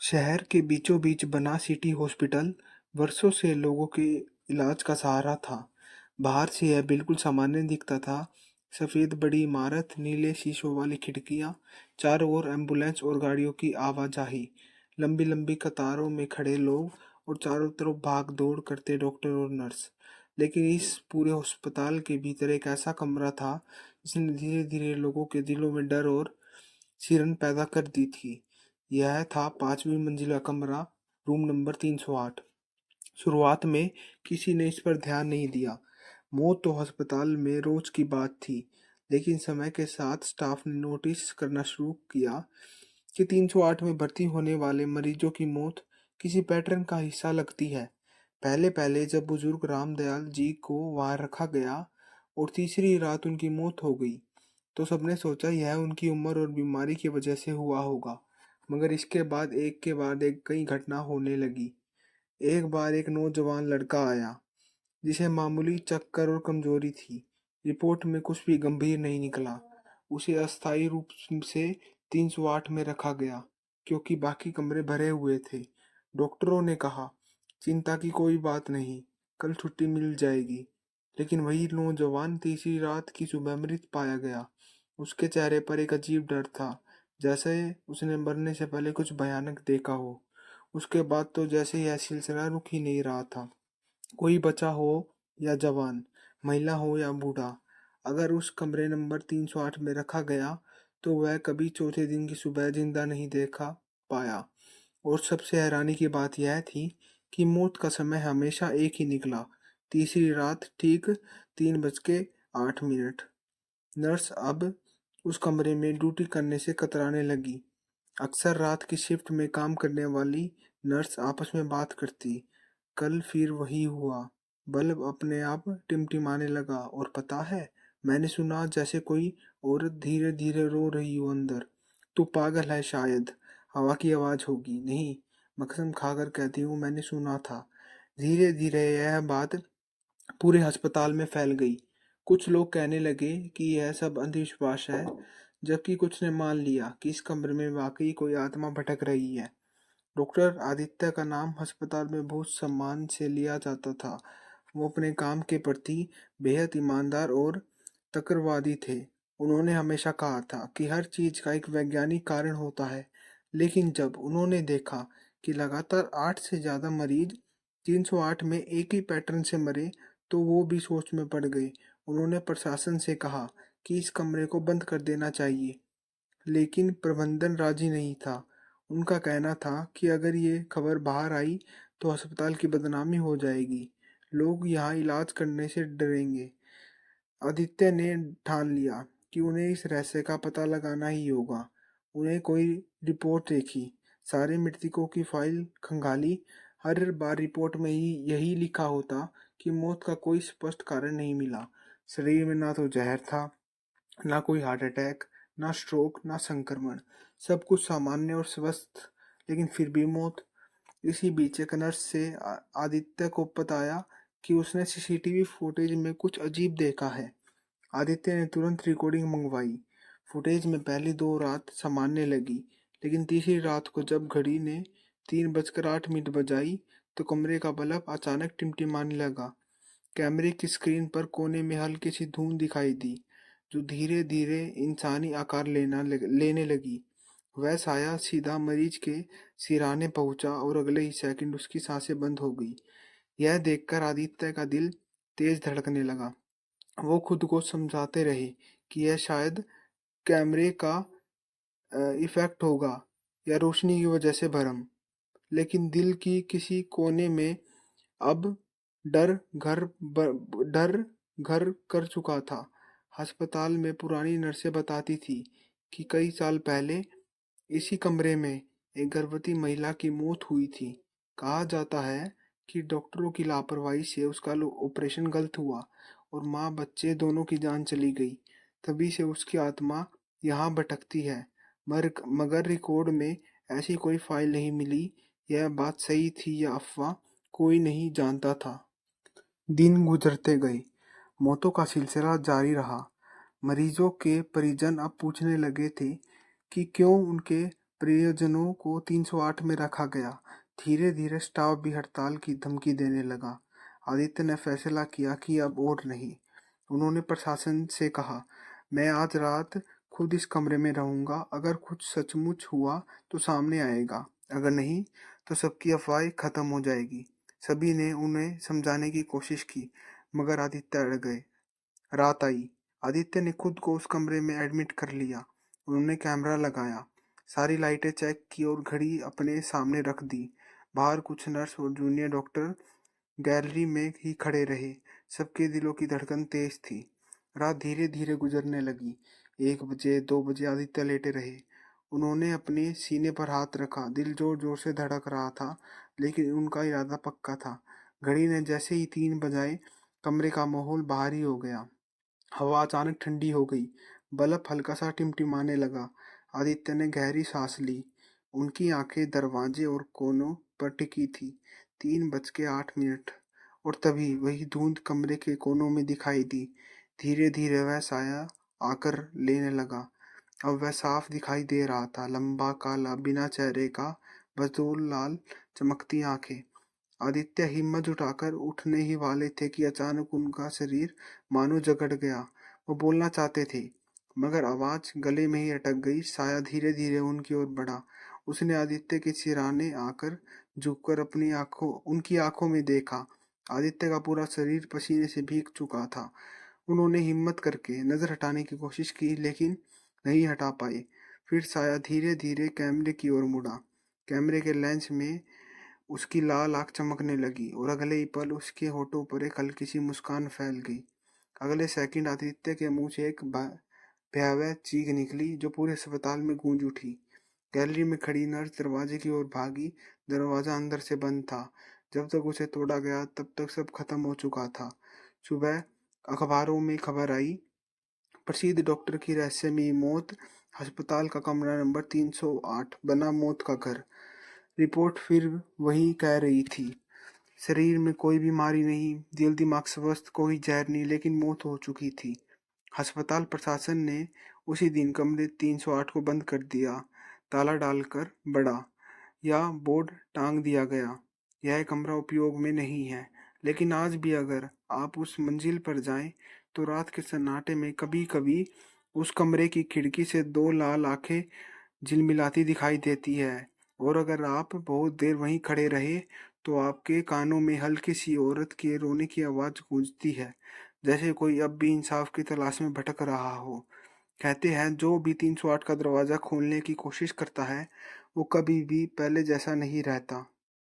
शहर के बीचों बीच बना सिटी हॉस्पिटल वर्षों से लोगों के इलाज का सहारा था। बाहर से यह बिल्कुल सामान्य दिखता था। सफेद बड़ी इमारत, नीले शीशों वाली खिड़कियां, चारों ओर एम्बुलेंस और गाड़ियों की आवाजाही, लंबी लंबी कतारों में खड़े लोग और चारों तरफ भाग दौड़ करते डॉक्टर और नर्स। लेकिन इस पूरे अस्पताल के भीतर एक ऐसा कमरा था जिसने धीरे धीरे लोगों के दिलों में डर और सिरन पैदा कर दी थी। यह था 5वीं मंजिल का कमरा, रूम नंबर 308। शुरुआत में किसी ने इस पर ध्यान नहीं दिया। मौत तो अस्पताल में रोज की बात थी, लेकिन समय के साथ स्टाफ ने नोटिस करना शुरू किया कि 308 में भर्ती होने वाले मरीजों की मौत किसी पैटर्न का हिस्सा लगती है। पहले पहले जब बुजुर्ग रामदयाल जी को वहां रखा गया और तीसरी रात उनकी मौत हो गई, तो सबने सोचा यह उनकी उम्र और बीमारी की वजह से हुआ होगा। मगर इसके बाद एक के बाद एक कई घटना होने लगी। एक बार एक नौजवान लड़का आया जिसे मामूली चक्कर और कमजोरी थी। रिपोर्ट में कुछ भी गंभीर नहीं निकला। उसे अस्थायी रूप से 308 में रखा गया क्योंकि बाकी कमरे भरे हुए थे। डॉक्टरों ने कहा, चिंता की कोई बात नहीं, कल छुट्टी मिल जाएगी। लेकिन वही नौजवान तीसरी रात की सुबह मृत पाया गया। उसके चेहरे पर एक अजीब डर था, जैसे उसने मरने से पहले कुछ भयानक देखा हो। उसके बाद तो जैसे यह सिलसिला रुक ही नहीं रहा था। कोई बच्चा हो या जवान, महिला हो या बूढ़ा, अगर उस कमरे नंबर 308 में रखा गया तो वह कभी चौथे दिन की सुबह जिंदा नहीं देखा पाया। और सबसे हैरानी की बात यह थी कि मौत का समय हमेशा एक ही निकला, तीसरी रात ठीक 3:08। नर्स अब उस कमरे में ड्यूटी करने से कतराने लगी। अक्सर रात की शिफ्ट में काम करने वाली नर्स आपस में बात करती। कल फिर वही हुआ। बल्ब अपने आप टिमटिमाने लगा और पता है, मैंने सुना जैसे कोई औरत धीरे धीरे रो रही हो अंदर। तू पागल है शायद, हवा की आवाज होगी। नहीं, मैं कसम खाकर कहती हूँ, मैंने सुना था। धीरे धीरे यह बात पूरे अस्पताल में फैल गई। कुछ लोग कहने लगे कि यह सब अंधविश्वास है, जबकि कुछ ने मान लिया कि इस कमरे में वाकई कोई आत्मा भटक रही है। डॉक्टर आदित्य का नाम अस्पताल में बहुत सम्मान से लिया जाता था। वो अपने काम के प्रति बेहद ईमानदार और तकरवादी थे। उन्होंने हमेशा कहा था कि हर चीज का एक वैज्ञानिक कारण होता है। लेकिन जब उन्होंने देखा कि लगातार 8 से ज्यादा मरीज 308 में एक ही पैटर्न से मरे, तो वो भी सोच में पड़ गए। उन्होंने प्रशासन से कहा कि इस कमरे को बंद कर देना चाहिए, लेकिन प्रबंधन राजी नहीं था। उनका कहना था कि अगर ये खबर बाहर आई तो अस्पताल की बदनामी हो जाएगी, लोग यहाँ इलाज करने से डरेंगे। आदित्य ने ठान लिया कि उन्हें इस रहस्य का पता लगाना ही होगा। उन्हें कोई रिपोर्ट देखी, सारे मृतकों की फाइल खंगाली। हर बार रिपोर्ट में ही यही लिखा होता कि मौत का कोई स्पष्ट कारण नहीं मिला। शरीर में ना तो जहर था, ना कोई हार्ट अटैक, ना स्ट्रोक, ना संक्रमण। सब कुछ सामान्य और स्वस्थ, लेकिन फिर भी मौत। इसी बीच एक नर्स से आदित्य को बताया कि उसने सीसीटीवी फुटेज में कुछ अजीब देखा है। आदित्य ने तुरंत रिकॉर्डिंग मंगवाई। फुटेज में पहली 2 रात सामान्य लगी, लेकिन तीसरी रात को जब घड़ी ने 3:08 बजाई, तो कमरे का बल्ब अचानक टिमटिमाने लगा। कैमरे की स्क्रीन पर कोने में हल्की सी धूम दिखाई दी, जो धीरे धीरे इंसानी आकार लेने लगी। वह साया सीधा मरीज के सिरहाने पहुंचा और अगले ही सेकंड उसकी सांसें बंद हो गई। यह देखकर आदित्य का दिल तेज धड़कने लगा। वो खुद को समझाते रहे कि यह शायद कैमरे का इफेक्ट होगा या रोशनी की वजह से भ्रम। लेकिन दिल की किसी कोने में अब डर डर घर कर चुका था। अस्पताल में पुरानी नर्सें बताती थी कि कई साल पहले इसी कमरे में एक गर्भवती महिला की मौत हुई थी। कहा जाता है कि डॉक्टरों की लापरवाही से उसका ऑपरेशन गलत हुआ और माँ बच्चे दोनों की जान चली गई। तभी से उसकी आत्मा यहाँ भटकती है। मगर रिकॉर्ड में ऐसी कोई फाइल नहीं मिली। यह बात सही थी या अफवाह, कोई नहीं जानता था। दिन गुजरते गए, मौतों का सिलसिला जारी रहा। मरीजों के परिजन अब पूछने लगे थे कि क्यों उनके परिजनों को 308 में रखा गया। धीरे धीरे स्टाफ भी हड़ताल की धमकी देने लगा। आदित्य ने फैसला किया कि अब और नहीं। उन्होंने प्रशासन से कहा, मैं आज रात खुद इस कमरे में रहूंगा। अगर कुछ सचमुच हुआ तो सामने आएगा, अगर नहीं तो सबकी अफवाहें खत्म हो जाएगी। सभी ने उन्हें समझाने की कोशिश की, मगर आदित्य अड़ गए। रात आई। आदित्य ने खुद को उस कमरे में एडमिट कर लिया। उन्होंने कैमरा लगाया, सारी लाइटें चेक की और घड़ी अपने सामने रख दी। बाहर कुछ नर्स और जूनियर डॉक्टर गैलरी में ही खड़े रहे। सबके दिलों की धड़कन तेज थी। रात धीरे धीरे गुजरने लगी। 1 बजे, 2 बजे आदित्य लेटे रहे। उन्होंने अपने सीने पर हाथ रखा। दिल जोर जोर से धड़क रहा था, लेकिन उनका इरादा पक्का था। घड़ी ने जैसे ही 3 बजाए, कमरे का माहौल भारी हो गया। हवा अचानक ठंडी हो गई। बल्ब हल्का सा टिमटिमाने लगा। आदित्य ने गहरी सांस ली। उनकी आंखें दरवाजे और कोनों पर टिकी थी। 3 बज के 8 मिनट। और तभी वही धुंध कमरे के कोनों में दिखाई दी। धीरे धीरे वह साया आकर लेने लगा। अब वह साफ दिखाई दे रहा था, लंबा, काला, बिना चेहरे का, बस दो लाल चमकती आंखें। आदित्य हिम्मत जुटाकर उठने ही वाले थे कि अचानक उनका शरीर मानो जकड़ गया। वो बोलना चाहते थे, मगर आवाज गले में ही अटक गई। साया धीरे धीरे उनकी ओर बढ़ा। उसने आदित्य के सिरहाने आकर झुककर अपनी आंखों उनकी आंखों में देखा। आदित्य का पूरा शरीर पसीने से भीग चुका था। उन्होंने हिम्मत करके नजर हटाने की कोशिश की, लेकिन नहीं हटा पाए। फिर साया धीरे धीरे कैमरे की ओर मुड़ा। कैमरे के लेंस में उसकी लाल आंख चमकने लगी और अगले ही पल उसके होठों पर एक हल्की सी मुस्कान फैल गई। अगले सेकंड आदित्य के मुंह से एक भयावह चीख निकली जो पूरे अस्पताल में गूंज उठी। गैलरी में खड़ी नर्स दरवाजे की ओर भागी। दरवाजा अंदर से बंद था। जब तक उसे तोड़ा गया तब तक सब खत्म हो चुका था। सुबह अखबारों में खबर आई, प्रसिद्ध डॉक्टर की रहस्यमयी मौत। अस्पताल का कमरा नंबर 308 बना मौत का घर। रिपोर्ट फिर वही कह रही थी, शरीर में कोई बीमारी नहीं, दिल दिमाग स्वस्थ, कोई जहर नहीं, लेकिन मौत हो चुकी थी। अस्पताल प्रशासन ने उसी दिन कमरे 308 को बंद कर दिया। ताला डालकर बड़ा या बोर्ड टांग दिया गया, यह कमरा उपयोग में नहीं है। लेकिन आज भी अगर आप उस मंजिल पर जाएं तो रात के सन्नाटे में कभी कभी उस कमरे की खिड़की से दो लाल आंखें झिलमिलाती दिखाई देती है। और अगर आप बहुत देर वहीं खड़े रहे तो आपके कानों में हल्की सी औरत के रोने की आवाज गूंजती है, जैसे कोई अब भी इंसाफ की तलाश में भटक रहा हो। कहते हैं जो भी 308 का दरवाजा खोलने की कोशिश करता है वो कभी भी पहले जैसा नहीं रहता।